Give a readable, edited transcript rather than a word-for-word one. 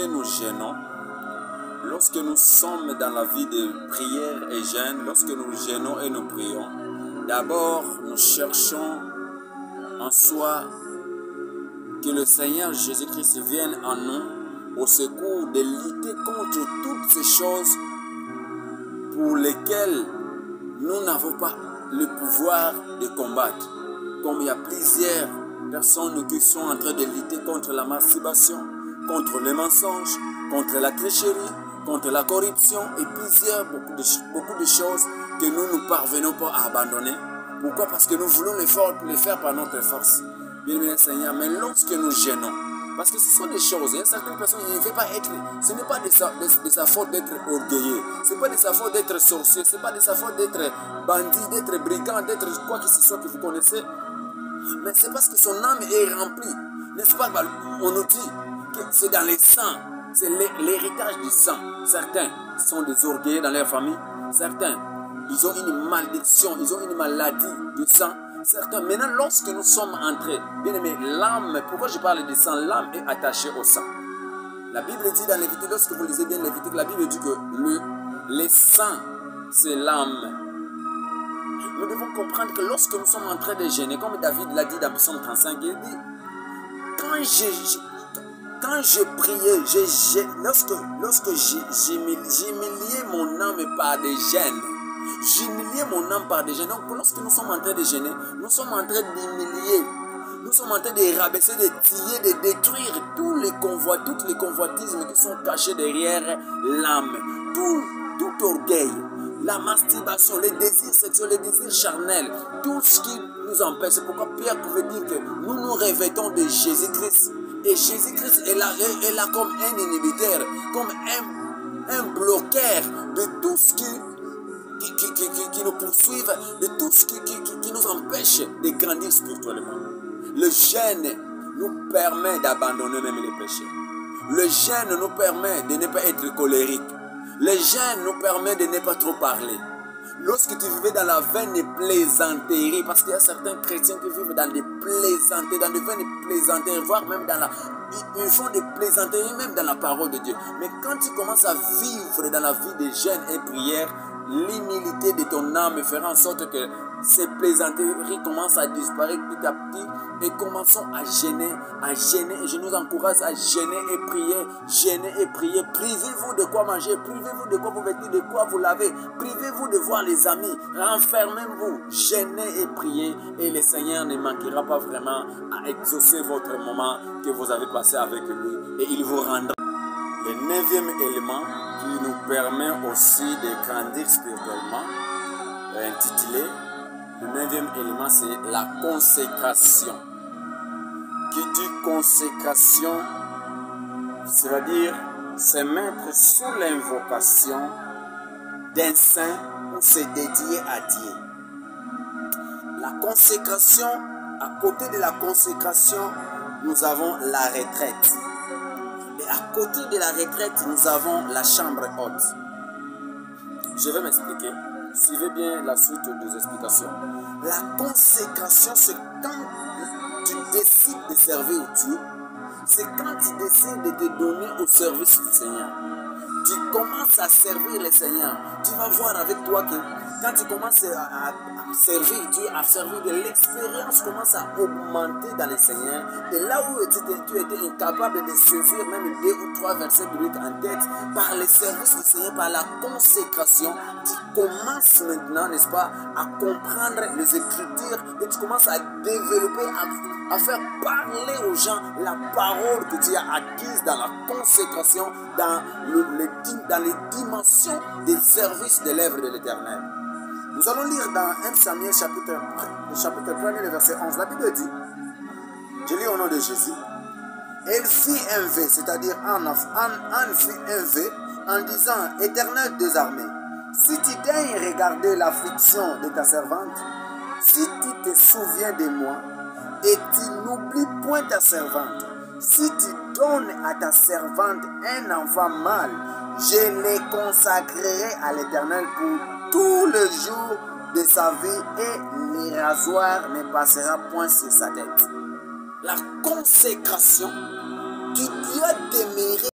nous jeûnons, lorsque nous sommes dans la vie de prière et jeûne, lorsque nous jeûnons et nous prions, d'abord nous cherchons en soi que le Seigneur Jésus-Christ vienne en nous au secours de lutter contre toutes ces choses pour lesquelles nous n'avons pas le pouvoir de combattre. Comme il y a plusieurs personnes qui sont en train de lutter contre la masturbation, contre les mensonges, contre la tricherie, contre la corruption et beaucoup de choses que nous ne parvenons pas à abandonner. Pourquoi? Parce que nous voulons les faire par notre force. Bien-aimé Seigneur, mais lorsque nous jeûnons, parce que ce sont des choses, il y a certaines personnes qui ne veulent pas être, ce n'est pas de sa faute d'être orgueilleux, ce n'est pas de sa faute d'être sorcier, ce n'est pas de sa faute d'être bandit, d'être brigand, d'être quoi que ce soit que vous connaissez, mais c'est parce que son âme est remplie, n'est-ce pas? On nous dit que c'est dans les sangs, c'est l'héritage du sang. Certains sont des orgueilleux dans leur famille, certains, ils ont une malédiction, ils ont une maladie du sang. Certains, maintenant, lorsque nous sommes entrés, bien aimé, l'âme, pourquoi je parle de sang? L'âme est attachée au sang. La Bible dit dans Lévitique, lorsque vous lisez bien Lévitique, la Bible dit que le sang, c'est l'âme. Nous devons comprendre que lorsque nous sommes en train de jeûner, comme David l'a dit dans Psaume 35, il dit, quand je priais, lorsque j'humiliais mon âme par des jeûnes, j'humiliais mon âme par des jeûnes. Donc lorsque nous sommes en train de jeûner, nous sommes en train d'humilier, nous sommes en train de rabaisser, de piller, de détruire toutes les convoitismes qui sont cachés derrière l'âme. Tout orgueil, la masturbation, les désirs sexuels, les désirs charnels, tout ce qui nous empêche. C'est pourquoi Pierre pouvait dire que nous nous revêtons de Jésus-Christ. Et Jésus-Christ est là comme un inhibiteur, comme un bloqueur de tout ce qui nous poursuivent, de tout ce qui nous empêche de grandir spirituellement. Le jeûne nous permet d'abandonner même les péchés. Le jeûne nous permet de ne pas être colérique. Le jeûne nous permet de ne pas trop parler. Lorsque tu vivais dans la veine des plaisanteries, parce qu'il y a certains chrétiens qui vivent dans des plaisanteries, dans des veines de plaisanteries, voire même ils font des plaisanteries même dans la parole de Dieu. Mais quand tu commences à vivre dans la vie de jeûne et prière, l'humilité de ton âme fera en sorte que ces plaisanteries commencent à disparaître petit à petit et commençons à jeûner. Et je nous encourage à jeûner et prier, jeûner et prier. Privez-vous de quoi manger, privez-vous de quoi vous vêtir, de quoi vous laver, privez-vous de voir les amis, renfermez-vous, jeûnez et priez et le Seigneur ne manquera pas vraiment à exaucer votre moment que vous avez passé avec lui et il vous rendra. Le 9e élément qui nous permet aussi de grandir spirituellement, intitulé, le 9e élément, c'est la consécration. Qui dit consécration, c'est-à-dire se mettre sous l'invocation d'un saint ou se dédier à Dieu. La consécration, à côté de la consécration, nous avons la retraite. Et à côté de la retraite, nous avons la chambre haute. Je vais m'expliquer. Suivez bien la suite des explications. La consécration, c'est quand tu décides de servir Dieu. C'est quand tu décides de te donner au service du Seigneur. Tu commences à servir le Seigneur. Tu vas voir avec toi que quand tu commences à servir Dieu, à servir de l'expérience commence à augmenter dans le Seigneur. Et là où tu étais incapable de saisir même 2 ou 3 versets bibliques en tête, par le service du Seigneur, par la consécration, tu commences maintenant, n'est-ce pas, à comprendre les Écritures et tu commences à développer, à faire parler aux gens la parole que tu as acquise dans la consécration, dans les dimensions des services de l'œuvre de l'Éternel. Nous allons lire dans 1 Samuel chapitre 1, le verset 11. La Bible dit, je lis au nom de Jésus, elle fit un vœu, c'est-à-dire Anne fit un vœu en disant, Éternel des armées, si tu daignes regarder l'affliction de ta servante, si tu te souviens de moi, et tu n'oublies point ta servante, si tu donnes à ta servante un enfant mâle, je le consacrerai à l'Éternel pour tout le jour de sa vie et le rasoir ne passera point sur sa tête. La consécration, tu dois demeurer